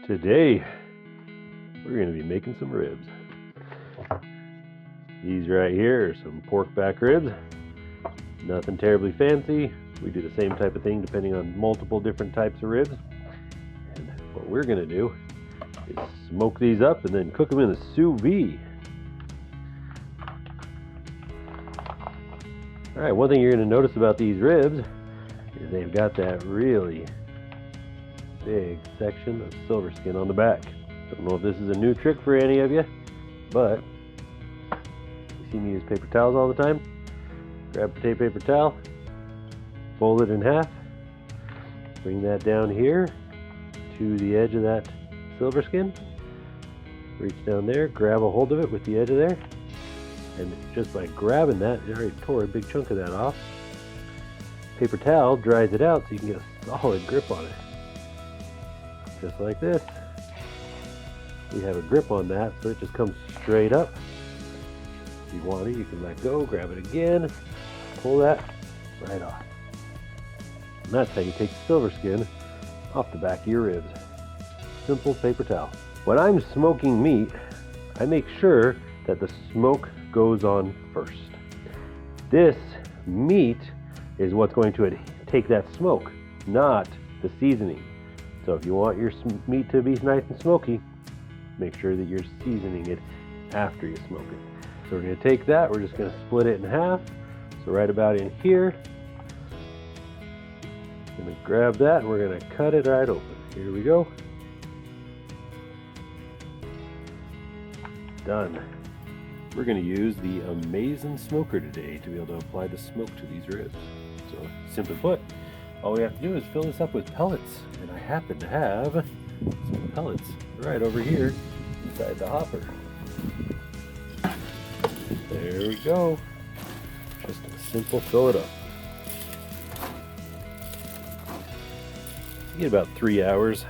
Today, we're going to be making some ribs. These right here are some pork back ribs. Nothing terribly fancy. We do the same type of thing depending on multiple different types of ribs. And what we're going to do is smoke these up and then cook them in the sous vide. Alright, one thing you're going to notice about these ribs is they've got that really big section of silver skin on the back. Don't know if this is a new trick for any of you, but you see me use paper towels all the time. Grab the paper towel, fold it in half, bring that down here to the edge of that silver skin, reach down there, grab a hold of it with the edge of there, and just by grabbing that, you already tore a big chunk of that off. Paper towel dries it out so you can get a solid grip on it. Just like this. We have a grip on that so it just comes straight up. If you want it, you can let go, grab it again, pull that right off. And that's how you take the silver skin off the back of your ribs. Simple paper towel. When I'm smoking meat, I make sure that the smoke goes on first. This meat is what's going to take that smoke, not the seasoning. So if you want your meat to be nice and smoky, make sure that you're seasoning it after you smoke it. So we're going to take that, we're just going to split it in half. So right about in here, I'm going to grab that and we're going to cut it right open. Here we go. Done. We're going to use the Amazing Smoker today to be able to apply the smoke to these ribs. So simply put, all we have to do is fill this up with pellets, and I happen to have some pellets right over here inside the hopper. There we go. Just a simple fill it up. You get about 3 hours,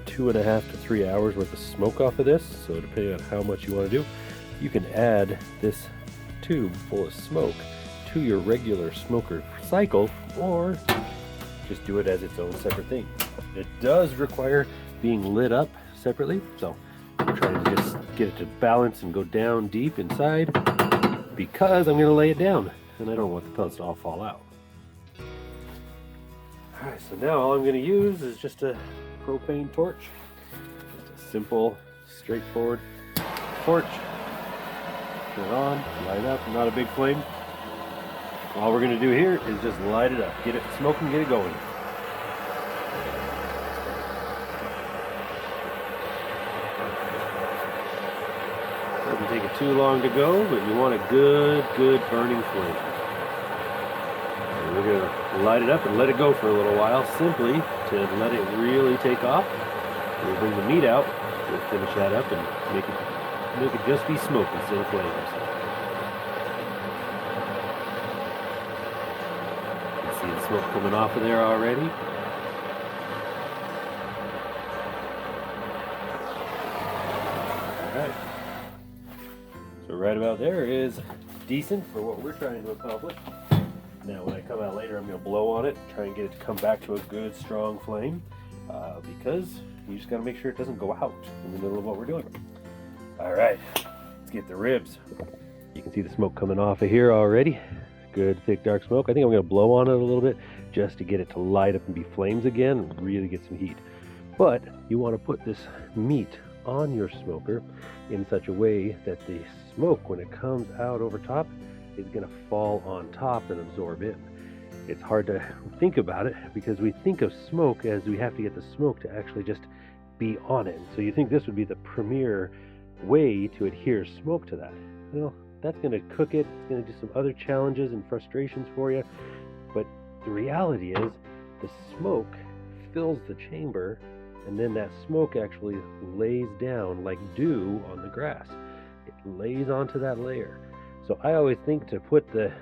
2.5 to 3 hours worth of smoke off of this. So depending on how much you want to do, you can add this tube full of smoke to your regular smoker cycle, or just do it as its own separate thing. It does require being lit up separately, so I'm trying to just get it to balance and go down deep inside because I'm going to lay it down and I don't want the pellets to all fall out. Alright, so now all I'm going to use is just a propane torch. Just a simple, straightforward torch. Turn it on, light up, not a big flame. All we're going to do here is just light it up, get it smoking, get it going. Doesn't take it too long to go, but you want a good burning flame. And we're going to light it up and let it go for a little while, simply to let it really take off. We'll bring the meat out, we'll finish that up and make it just be smoke instead of flames. See the smoke coming off of there already. Alright. So right about there is decent for what we're trying to accomplish. Now when I come out later, I'm going to blow on it, try and get it to come back to a good strong flame, because you just got to make sure it doesn't go out in the middle of what we're doing. Alright, let's get the ribs. You can see the smoke coming off of here already. Good thick dark smoke. I think I'm going to blow on it a little bit just to get it to light up and be flames again and really get some heat. But you want to put this meat on your smoker in such a way that the smoke, when it comes out over top, is going to fall on top and absorb in. It's hard to think about it because we think of smoke as we have to get the smoke to actually just be on it. So you think this would be the premier way to adhere smoke to that. Well, that's going to cook it. It's going to do some other challenges and frustrations for you. But the reality is the smoke fills the chamber, and then that smoke actually lays down like dew on the grass. It lays onto that layer. So I always think to put the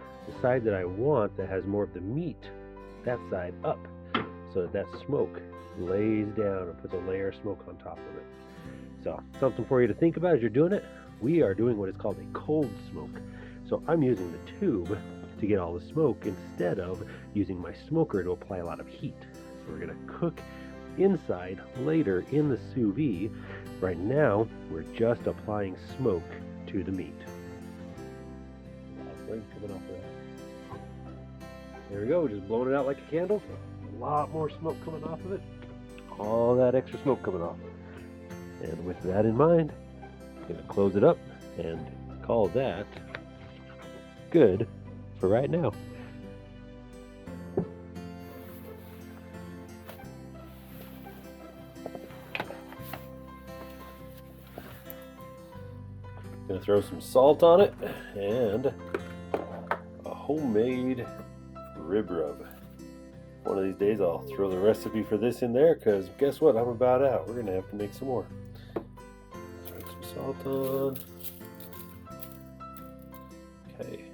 side that I want that has more of the meat, that side up, so that that smoke lays down and puts a layer of smoke on top of it. So something for you to think about as you're doing it. We are doing what is called a cold smoke. So I'm using the tube to get all the smoke instead of using my smoker to apply a lot of heat. So we're going to cook inside later in the sous vide. Right now, we're just applying smoke to the meat. Coming off of that. There we go, just blowing it out like a candle. A lot more smoke coming off of it. All that extra smoke coming off. And with that in mind, I'm going to close it up and call that good for right now. Gonna throw some salt on it and a homemade rib rub. One of these days I'll throw the recipe for this in there, because guess what? I'm about out. We're gonna have to make some more. Throw some salt on. Okay.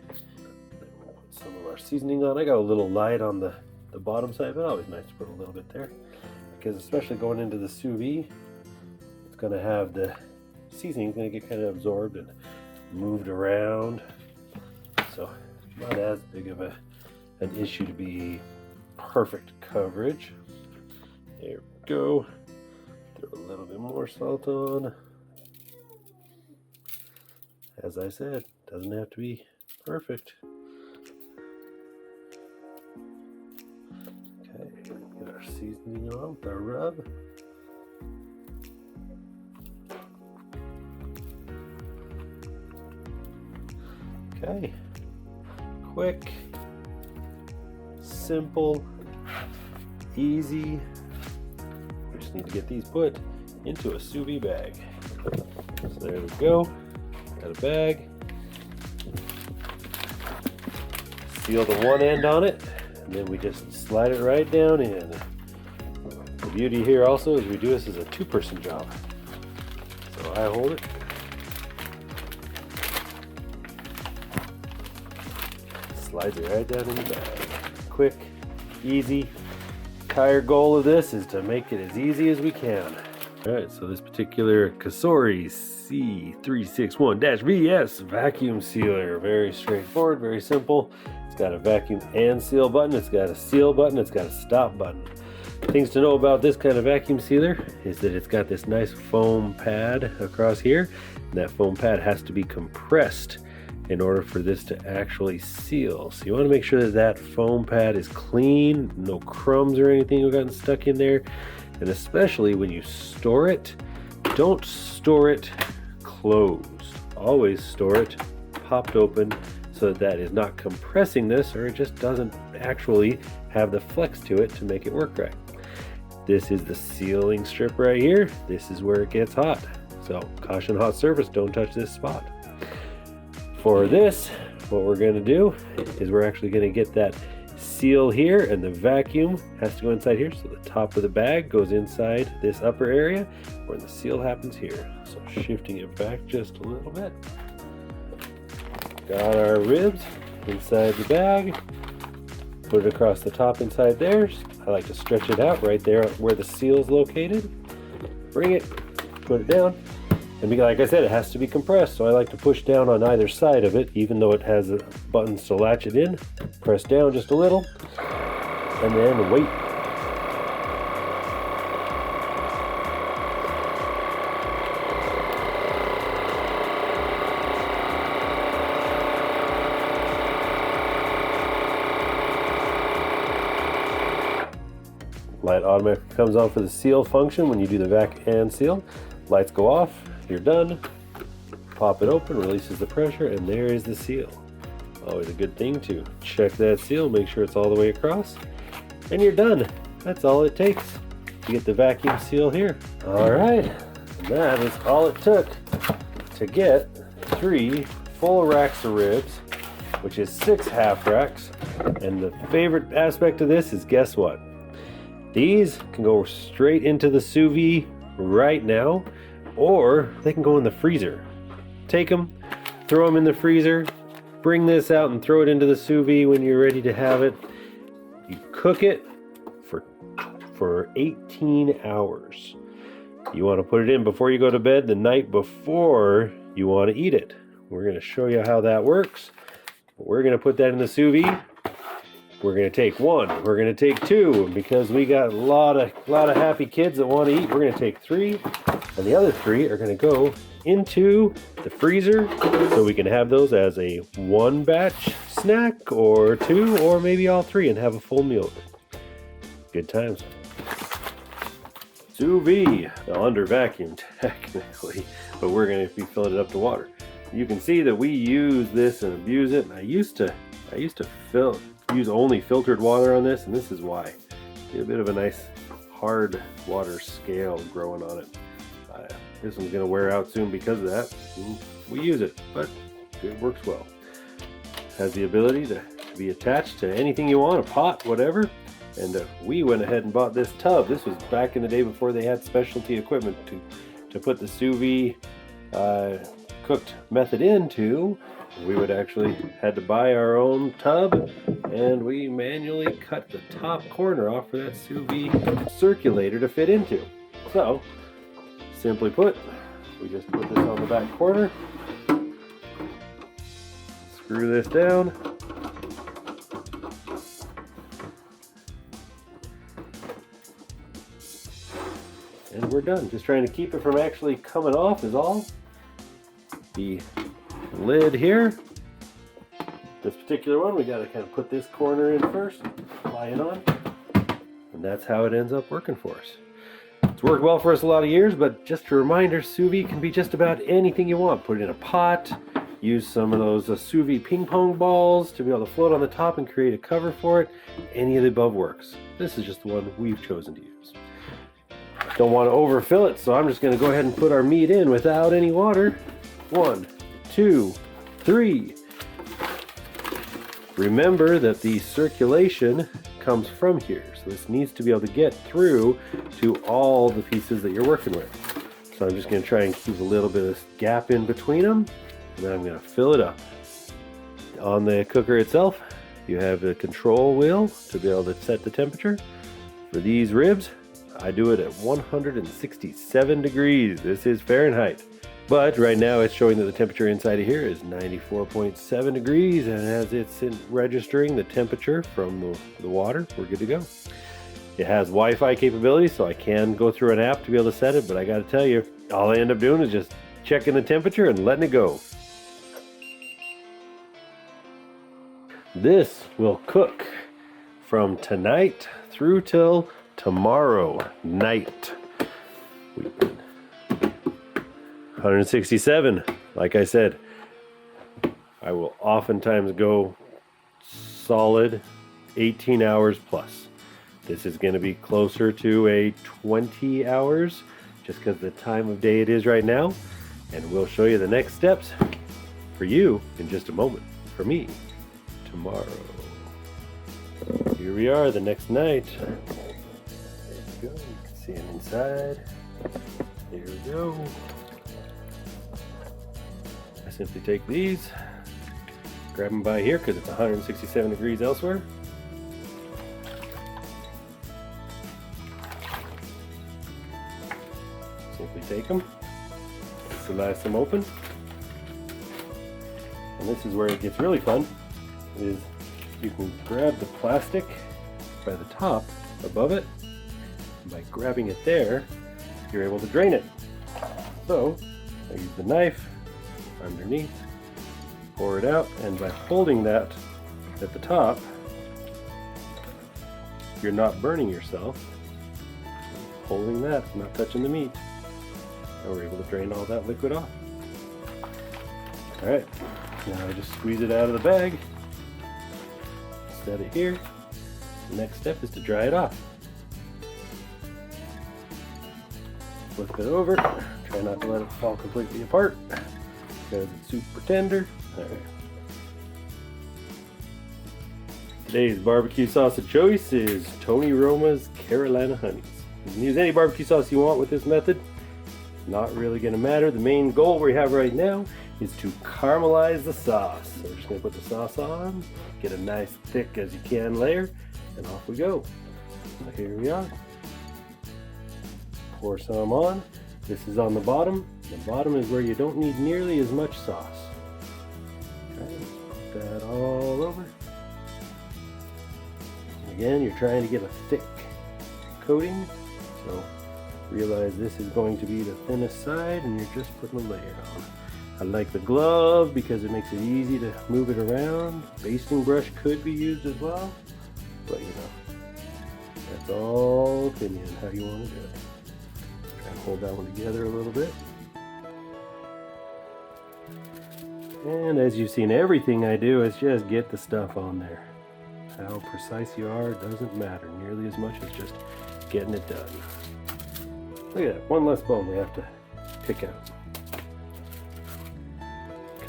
Then we'll put some of our seasoning on. I got a little light on the bottom side, but always nice to put a little bit there, because especially going into the sous vide, it's gonna have the seasoning is going to get kind of absorbed and moved around, so not as big of an issue to be perfect coverage. There we go. Throw a little bit more salt on. As I said, doesn't have to be perfect. Okay, get our seasoning on with our rub. Okay, quick, simple, easy. We just need to get these put into a sous vide bag. So there we go, got a bag. Seal the one end on it, and then we just slide it right down in. The beauty here also is we do this as a two-person job. So I hold it. Slides it right down in the bag. Quick, easy. Entire goal of this is to make it as easy as we can. Alright, so this particular Cosori C361-VS vacuum sealer. Very straightforward, very simple. It's got a vacuum and seal button. It's got a seal button. It's got a stop button. Things to know about this kind of vacuum sealer is that it's got this nice foam pad across here. And that foam pad has to be compressed in order for this to actually seal. So you want to make sure that that foam pad is clean, no crumbs or anything have gotten stuck in there. And especially when you store it, don't store it closed. Always store it popped open, so that that is not compressing this, or it just doesn't actually have the flex to it to make it work right. This is the sealing strip right here. This is where it gets hot. So caution, hot surface, don't touch this spot. For this, what we're going to do is we're actually going to get that seal here, and the vacuum has to go inside here. So the top of the bag goes inside this upper area where the seal happens here. So shifting it back just a little bit. Got our ribs inside the bag. Put it across the top inside there. I like to stretch it out right there where the seal is located. Bring it, put it down. And like I said, it has to be compressed, so I like to push down on either side of it, even though it has buttons to latch it in. Press down just a little, and then wait. Light automatically comes on for the seal function when you do the vac and seal. Lights go off. You're done. Pop it open, releases the pressure, and there is the seal. Always a good thing to check that seal, make sure it's all the way across, and you're done. That's all it takes to get the vacuum seal here. All right, that is all it took to get 3 full racks of ribs, which is 6 half racks. And the favorite aspect of this is, guess what? These can go straight into the sous vide right now, or they can go in the freezer. Take them, throw them in the freezer, bring this out and throw it into the sous vide when you're ready to have it. You cook it for 18 hours. You want to put it in before you go to bed the night before you want to eat it. We're going to show you how that works. We're going to put that in the sous vide we're going to take one, we're going to take two, and because we got a lot of happy kids that want to eat, we're going to take three, and the other three are going to go into the freezer so we can have those as a one batch snack, or two, or maybe all three, and have a full meal. Good times. Sous vide, under vacuum technically, but we're going to be filling it up to water. You can see that we use this and abuse it. And I used to use only filtered water on this, and this is why. Get a bit of a nice hard water scale growing on it. This one's going to wear out soon because of that. We use it, but it works well. Has the ability to be attached to anything you want, a pot, whatever. And we went ahead and bought this tub. This was back in the day before they had specialty equipment to put the sous vide cooked method into. We would actually had to buy our own tub, and we manually cut the top corner off for that sous vide circulator to fit into. So, simply put, we just put this on the back corner, screw this down, and we're done. Just trying to keep it from actually coming off is all. The lid here, this particular one, we got to kind of put this corner in first, lie it on, and that's how it ends up working for us. It's worked well for us a lot of years, but just a reminder, sous vide can be just about anything you want. Put it in a pot, use some of those sous vide ping pong balls to be able to float on the top and create a cover for it. Any of the above works. This is just the one we've chosen to use. Don't want to overfill it, so I'm just going to go ahead and put our meat in without any water. 1, 2, 3. Remember that the circulation comes from here, so this needs to be able to get through to all the pieces that you're working with. So I'm just going to try and keep a little bit of gap in between them, and then I'm going to fill it up. On the cooker itself, you have the control wheel to be able to set the temperature. For these ribs, I do it at 167 degrees. This is Fahrenheit. But right now it's showing that the temperature inside of here is 94.7 degrees, and as it's registering the temperature from the water, we're good to go. It has Wi-Fi capability, so I can go through an app to be able to set it, but I gotta tell you, all I end up doing is just checking the temperature and letting it go. This will cook from tonight through till tomorrow night. 167, like I said, I will oftentimes go solid 18 hours plus. This is going to be closer to a 20 hours just because the time of day it is right now, and we'll show you the next steps for you in just a moment. For me, tomorrow. Here we are the next night. There we go. You can see it inside. Here we go. I simply take these, grab them by here because it's 167 degrees elsewhere. Simply take them, slice them open, and this is where it gets really fun, is you can grab the plastic by the top above it, and by grabbing it there, you're able to drain it. So, I use the knife underneath, pour it out, and by holding that at the top, you're not burning yourself. Holding that, not touching the meat, and we're able to drain all that liquid off. Alright, now I just squeeze it out of the bag, set it here. The next step is to dry it off. Flip it over, try not to let it fall completely apart because it's super tender. All right. Today's barbecue sauce of choice is Tony Roma's Carolina Honeys. You can use any barbecue sauce you want with this method. Not really going to matter. The main goal we have right now is to caramelize the sauce. So we're just going to put the sauce on, get a nice thick as you can layer, and off we go. So here we are. Pour some on. This is on the bottom. The bottom is where you don't need nearly as much sauce. Okay, let's put that all over. Again, you're trying to get a thick coating, so realize this is going to be the thinnest side and you're just putting a layer on. I like the glove because it makes it easy to move it around. Basting brush could be used as well, but you know, that's all opinion, how you want to do it. Try and hold that one together a little bit. And as you've seen, everything I do is just get the stuff on there. How precise you are doesn't matter nearly as much as just getting it done. Look at that, one less bone we have to pick out.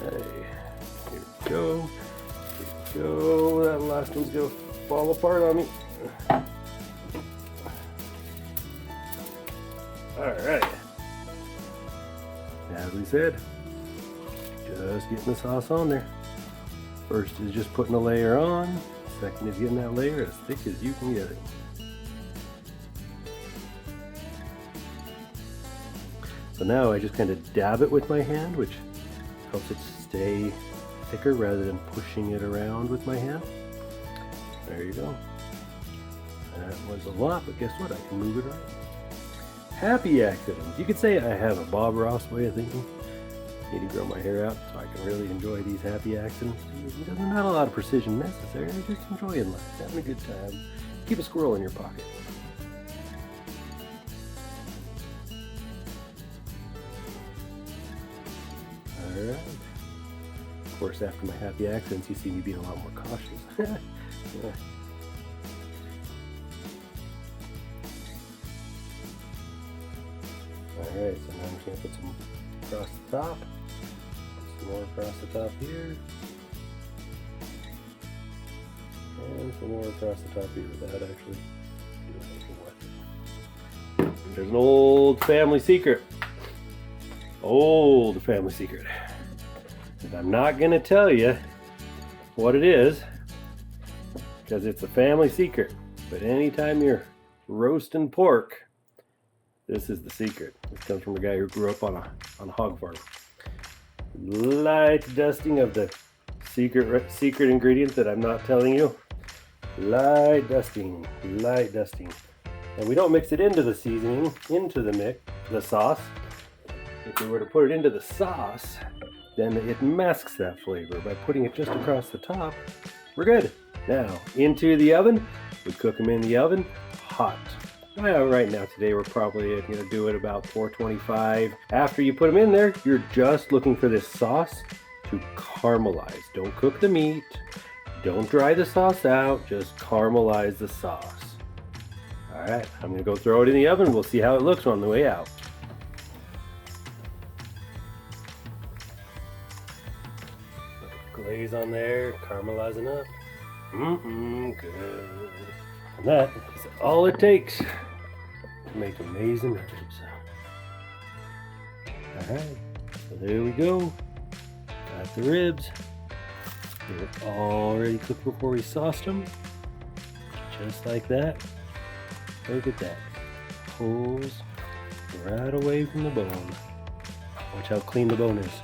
Okay, here we go. Here we go. That last one's gonna fall apart on me. Alright. As we said, just getting the sauce on there. First is just putting a layer on. Second is getting that layer as thick as you can get it. So now I just kind of dab it with my hand, which helps it stay thicker rather than pushing it around with my hand. There you go. That was a lot, but guess what? I can move it around. Happy accidents. You could say I have a Bob Ross way of thinking. I need to grow my hair out so I can really enjoy these happy accidents. There's not a lot of precision necessary, just enjoying life, having a good time. Keep a squirrel in your pocket. Alright. Of course, after my happy accidents, you see me being a lot more cautious. Yeah. Alright, so now I'm just going to put some across the top. Some more across the top here. And some more across the top here without actually doing anything with it. There's an old family secret. Old family secret. And I'm not going to tell you what it is because it's a family secret. But anytime you're roasting pork, this is the secret. This comes from a guy who grew up on a hog farm. Light dusting of the secret ingredient that I'm not telling you. Light dusting, light dusting. And we don't mix it into the seasoning, into the sauce. If we were to put it into the sauce, then it masks that flavor. By putting it just across the top, we're good. Now, into the oven. We cook them in the oven, hot. Well, right now, today, we're probably going to do it about 425. After you put them in there, you're just looking for this sauce to caramelize. Don't cook the meat. Don't dry the sauce out. Just caramelize the sauce. All right, I'm going to go throw it in the oven. We'll see how it looks on the way out. Glaze on there, caramelizing up. Good. And that is all it takes to make amazing ribs. Alright, so there we go. Got the ribs. They were already cooked before we sauced them. Just like that. Look at that. Pulls right away from the bone. Watch how clean the bone is.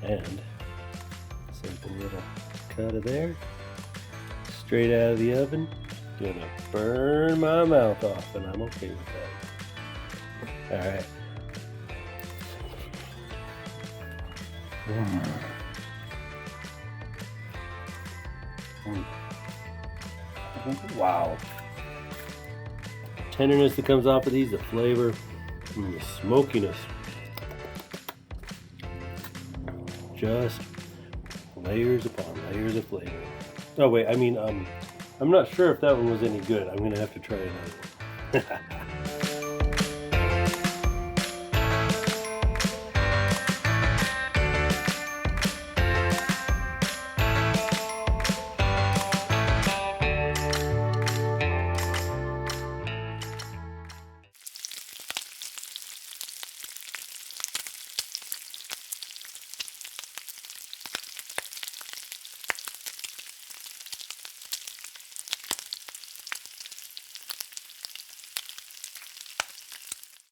And simple little cut of there, straight out of the oven. Gonna burn my mouth off, and I'm okay with that. All right. Wow. Tenderness that comes off of these, the flavor, the smokiness. Just layers upon layers of flavor. Oh wait, I'm not sure if that one was any good. I'm gonna have to try another one.